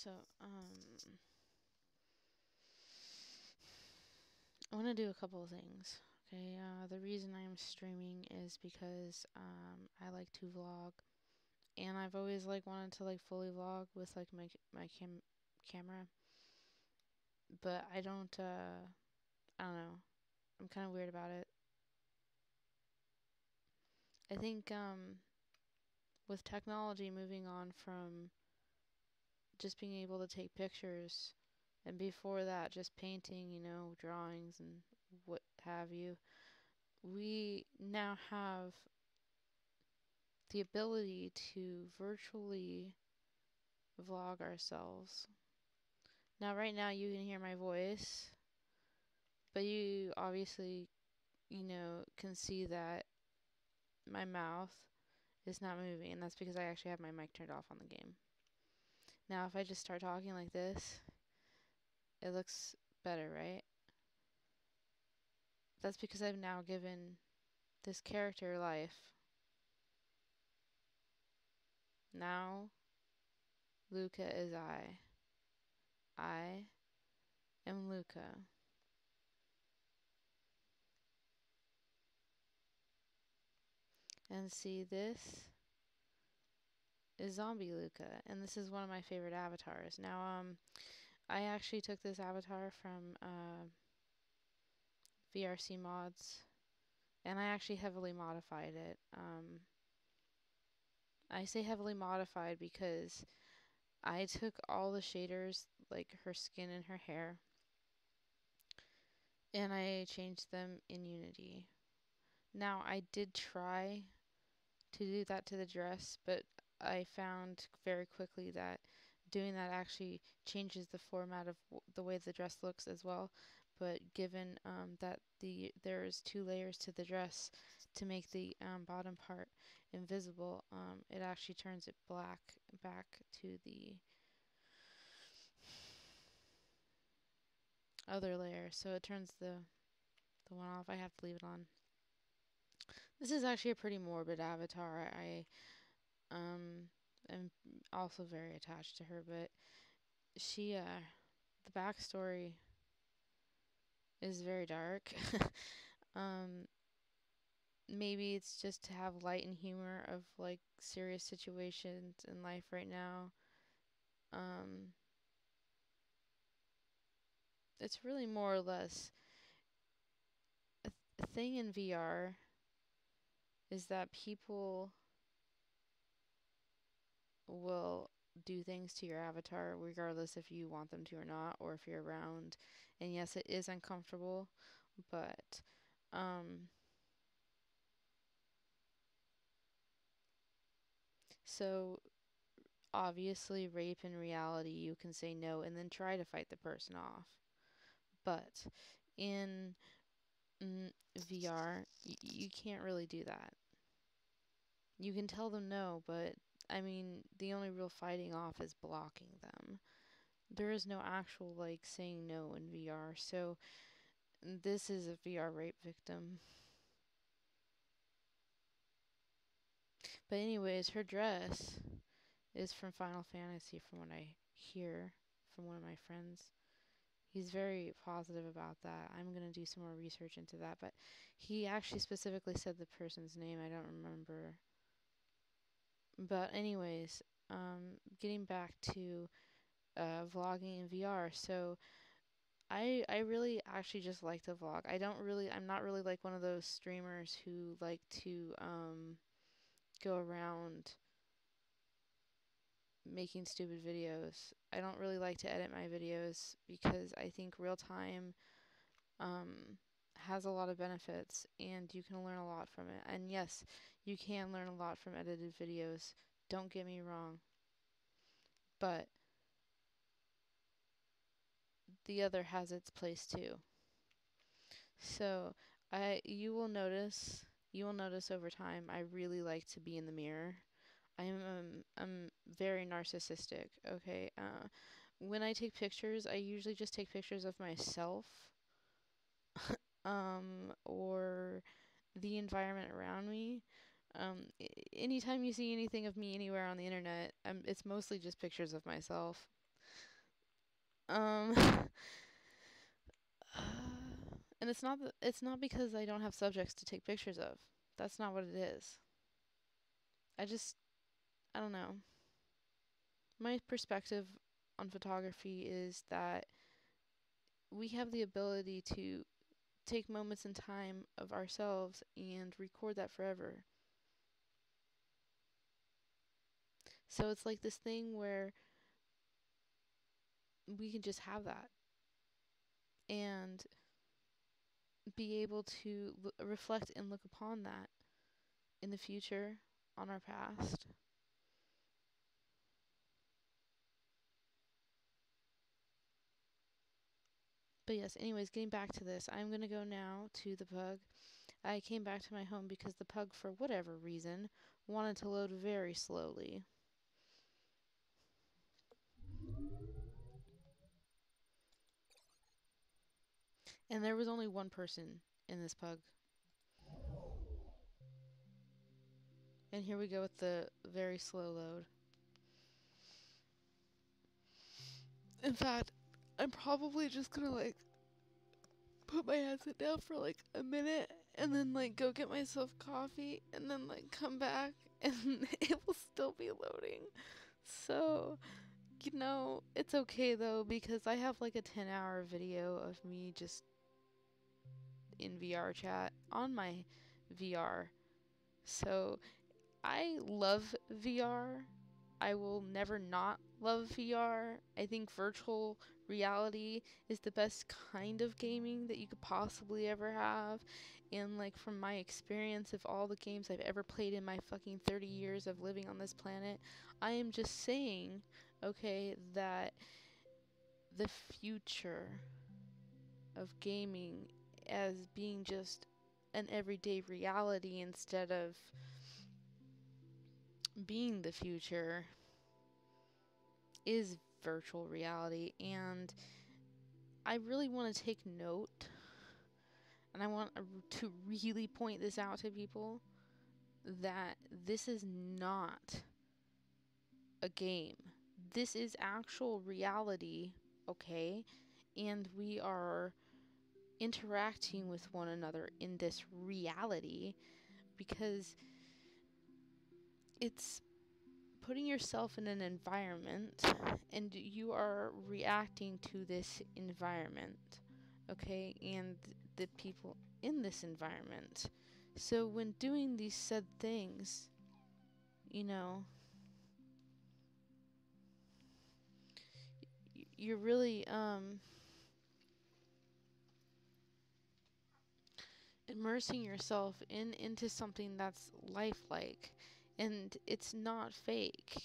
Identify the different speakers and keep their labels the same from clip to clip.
Speaker 1: So, I want to do a couple of things. Okay, the reason I'm streaming is because I like to vlog, and I've always like wanted to like fully vlog with like my camera, but I don't know. I'm kind of weird about it. I think with technology moving on from just being able to take pictures, and before that just painting, drawings and what have you, we now have the ability to virtually vlog ourselves. Now, right now, you can hear my voice, but you obviously, can see that my mouth is not moving, and that's because I actually have my mic turned off on the game. Now, if I just start talking like this, it looks better, right? That's because I've now given this character life. Now, Luca is I. I am Luca. And see, this is Zombie Luca, and this is one of my favorite avatars. Now, I actually took this avatar from VRC mods, and I actually heavily modified it. I say heavily modified because I took all the shaders, like her skin and her hair, and I changed them in Unity. Now, I did try to do that to the dress, but I found very quickly that doing that actually changes the format of the way the dress looks as well. But given that there's two layers to the dress to make the bottom part invisible, it actually turns it black back to the other layer. So it turns the one off. I have to leave it on. This is actually a pretty morbid avatar. I am also very attached to her, but she the backstory is very dark. um Maybe it's just to have light and humor of like serious situations in life right now. um it's really more or less a thing in VR is that people will do things to your avatar regardless if you want them to or not, or if you're around. And yes, it is uncomfortable, but um so obviously rape in reality you can say no and then try to fight the person off. But in VR, you can't really do that. You can tell them no, but I mean, the only real fighting off is blocking them. There is no actual like saying no in VR. So this is a VR rape victim. But anyways, her dress is from Final Fantasy, from what I hear from one of my friends. He's very positive about that. I'm going to do some more research into that, but he actually specifically said the person's name. I don't remember. But anyways, getting back to vlogging in VR. So I really actually just like to vlog. I'm not really like one of those streamers who like to go around making stupid videos. I don't really like to edit my videos because I think real time has a lot of benefits and you can learn a lot from it. And yes, you can learn a lot from edited videos. Don't get me wrong. But the other has its place too. So, you will notice over time I really like to be in the mirror. I'm very narcissistic, okay? When I take pictures, I usually just take pictures of myself, or the environment around me. Anytime you see anything of me anywhere on the internet, it's mostly just pictures of myself. Um, and it's not because I don't have subjects to take pictures of. That's not what it is. I just I don't know. My perspective on photography is that we have the ability to take moments in time of ourselves and record that forever. So it's like this thing where we can just have that and be able to reflect and look upon that in the future on our past. But yes, anyways, getting back to this, I'm going to go now to the pug. I came back to my home because the pug, for whatever reason, wanted to load very slowly. And there was only one person in this pug. And here we go with the very slow load. In fact, I'm probably just gonna put my headset down for a minute and then go get myself coffee and then come back and it will still be loading. So, it's okay though because I have a 10-hour video of me just in VRChat on my VR. So, I love VR. I will never not love VR. I think virtual reality is the best kind of gaming that you could possibly ever have. And from my experience of all the games I've ever played in my fucking 30 years of living on this planet, I am just saying, okay, that the future of gaming as being just an everyday reality instead of being the future is virtual reality. And I really want to take note and I want to really point this out to people that this is not a game. This is actual reality, okay? And we are interacting with one another in this reality because it's putting yourself in an environment and you are reacting to this environment, okay, and the people in this environment. So when doing these said things, you know, you're really immersing yourself into something that's lifelike and it's not fake.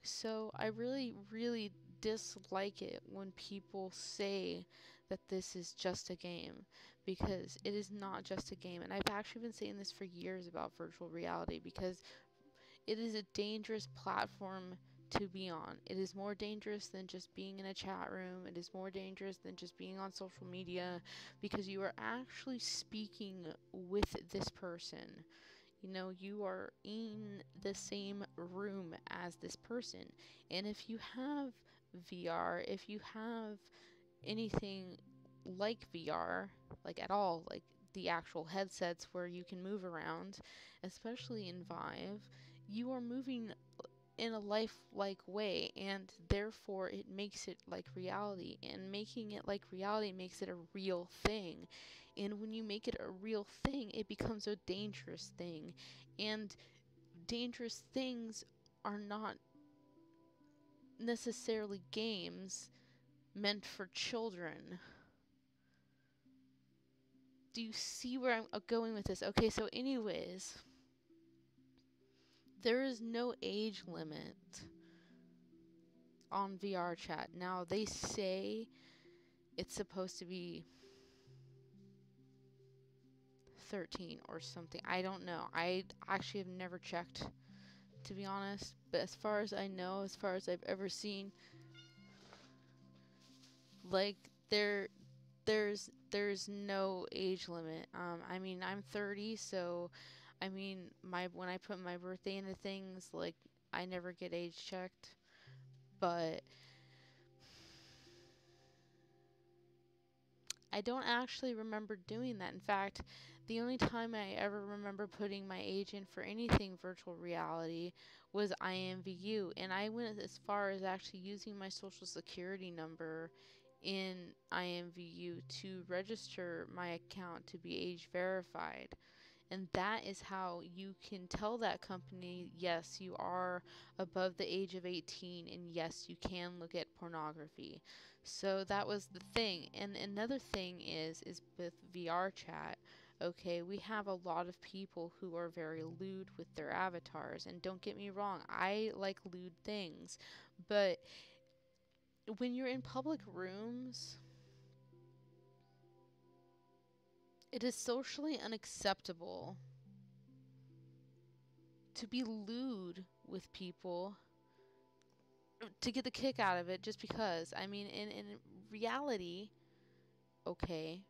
Speaker 1: So I really really dislike it when people say that this is just a game because it is not just a game. And I've actually been saying this for years about virtual reality because it is a dangerous platform to be on. It is more dangerous than just being in a chat room. It is more dangerous than just being on social media because you are actually speaking with this person. You are in the same room as this person. And if you have VR, if you have anything like VR, at all, the actual headsets where you can move around, especially in Vive, you are moving in a lifelike way, and therefore it makes it like reality. And making it like reality makes it a real thing. And when you make it a real thing, it becomes a dangerous thing. And dangerous things are not necessarily games meant for children. Do you see where I'm going with this? Okay, so anyways, there is no age limit on VRChat. Now they say it's supposed to be 13 or something. I don't know. I actually have never checked, to be honest. But as far as I know, as far as I've ever seen, like there there's no age limit. I mean, I'm 30, so I mean, my when I put my birthday into things, I never get age checked. But I don't actually remember doing that. In fact, the only time I ever remember putting my age in for anything virtual reality was IMVU, and I went as far as actually using my social security number in IMVU to register my account to be age verified. And that is how you can tell that company, yes, you are above the age of 18, and yes, you can look at pornography. So that was the thing. And another thing is with VRChat, okay, we have a lot of people who are very lewd with their avatars. And don't get me wrong, I like lewd things. But when you're in public rooms, it is socially unacceptable to be lewd with people to get the kick out of it just because. I mean, in reality, okay,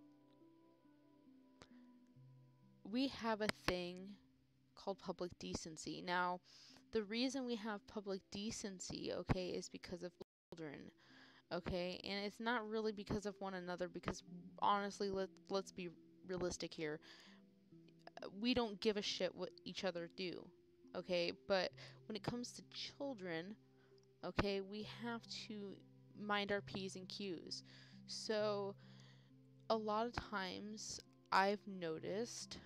Speaker 1: we have a thing called public decency. Now, the reason we have public decency, okay, is because of children, okay? And it's not really because of one another because honestly, let's be realistic here. We don't give a shit what each other do, okay? But when it comes to children, okay, we have to mind our P's and Q's. So, a lot of times I've noticed,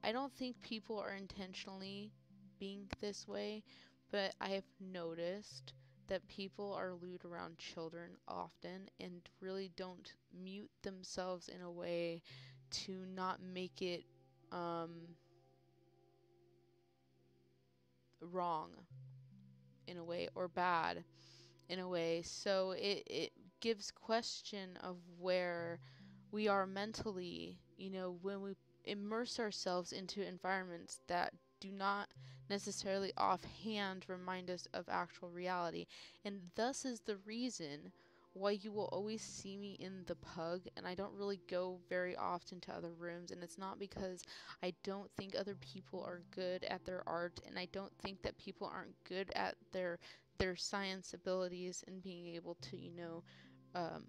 Speaker 1: I don't think people are intentionally being this way, but I have noticed that people are lewd around children often and really don't mute themselves in a way to not make it wrong in a way or bad in a way. So it gives question of where we are mentally, when we immerse ourselves into environments that do not necessarily offhand remind us of actual reality. And thus is the reason why you will always see me in the pug, and I don't really go very often to other rooms. And it's not because I don't think other people are good at their art, and I don't think that people aren't good at their science abilities and being able to, um,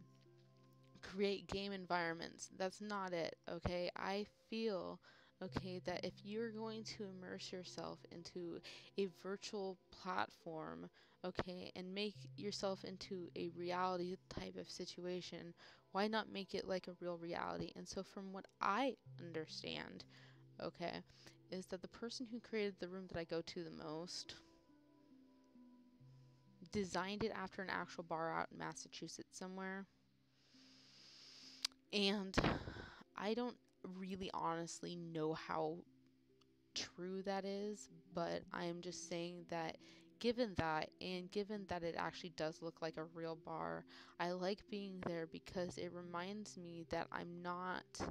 Speaker 1: create game environments. That's not it, okay? I feel, okay, that if you're going to immerse yourself into a virtual platform, okay, and make yourself into a reality type of situation, why not make it like a real reality? And so, from what I understand, okay, is that the person who created the room that I go to the most designed it after an actual bar out in Massachusetts somewhere. And I don't really honestly know how true that is, but I'm just saying that given that, and given that it actually does look like a real bar, I like being there because it reminds me that I'm not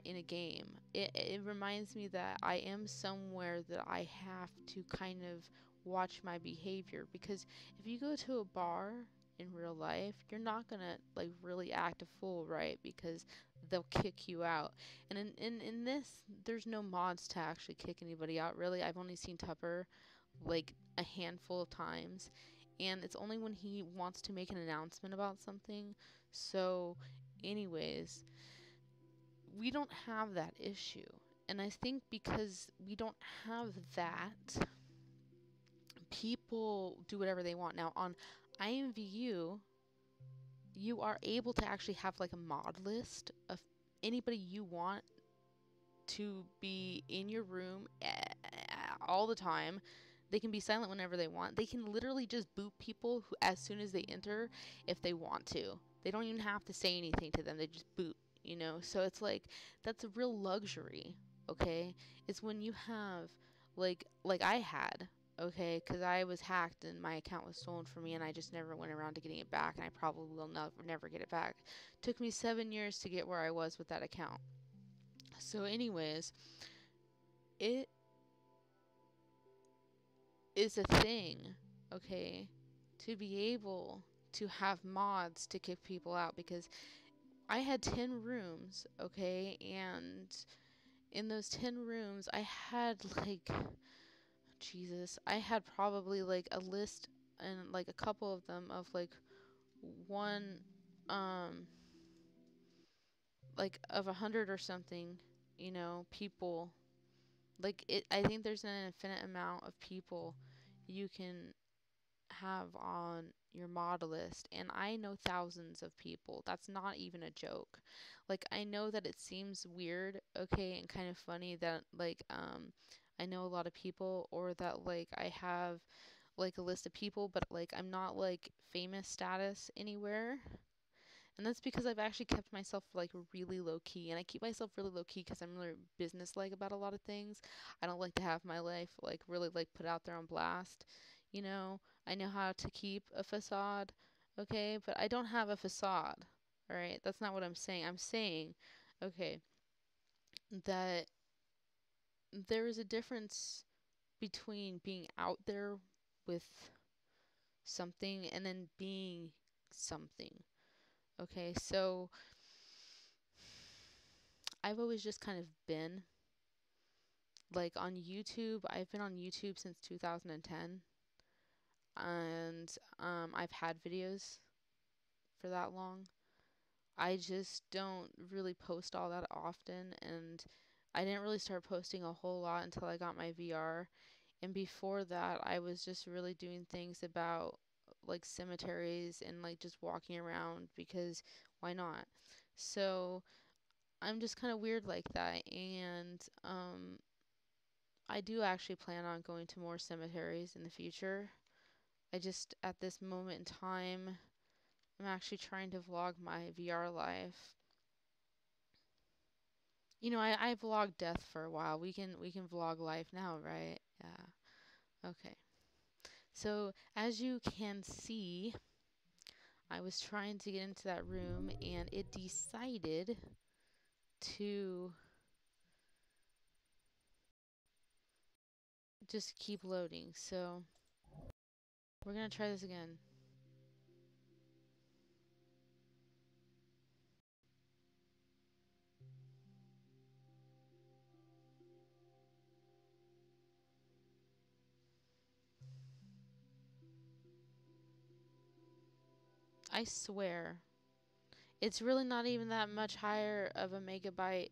Speaker 1: in a game. It reminds me that I am somewhere that I have to kind of watch my behavior, because if you go to a bar in real life, you're not gonna like really act a fool, right? Because they'll kick you out. And in this, there's no mods to actually kick anybody out, really. I've only seen Tupper like a handful of times, and it's only when he wants to make an announcement about something. So anyways, we don't have that issue. And I think because we don't have that, people do whatever they want. Now, on IMVU, you are able to actually have like a mod list of anybody you want to be in your room all the time. They can be silent whenever they want. They can literally just boot people who, as soon as they enter, if they want to. They don't even have to say anything to them. They just boot. So it's like, that's a real luxury, okay? It's when you have, like I had, okay? Because I was hacked and my account was stolen from me, and I just never went around to getting it back, and I probably will never get it back. Took me 7 years to get where I was with that account. So anyways, it is a thing, okay, to be able to have mods to kick people out, because I had 10 rooms, okay, and in those 10 rooms, I had like, Jesus, I had probably like a list, and like a couple of them of like one, um, like of 100 or something, you know, people, like it, I think there's an infinite amount of people you can have on your model list, and I know thousands of people. That's not even a joke. Like, I know that it seems weird, okay, and kind of funny that like I know a lot of people, or that like I have like a list of people, but like I'm not like famous status anywhere. And that's because I've actually kept myself like really low key. And I keep myself really low key because I'm really business-like about a lot of things. I don't like to have my life like really like put out there on blast. You know, I know how to keep a facade, okay? But I don't have a facade. All right? That's not what I'm saying. I'm saying, okay, that there is a difference between being out there with something and then being something. Okay? So I've always just kind of been like on YouTube. I've been on YouTube since 2010, and I've had videos for that long. I just don't really post all that often, and I didn't really start posting a whole lot until I got my VR. And before that, I was just really doing things about like cemeteries and like just walking around because why not? So I'm just kind of weird like that, and I do actually plan on going to more cemeteries in the future. I just, at this moment in time, I'm actually trying to vlog my VR life. You know, I vlogged death for a while. We can vlog life now, right? Yeah. Okay. So as you can see, I was trying to get into that room and it decided to just keep loading. So we're gonna try this again. I swear, it's really not even that much higher of a megabyte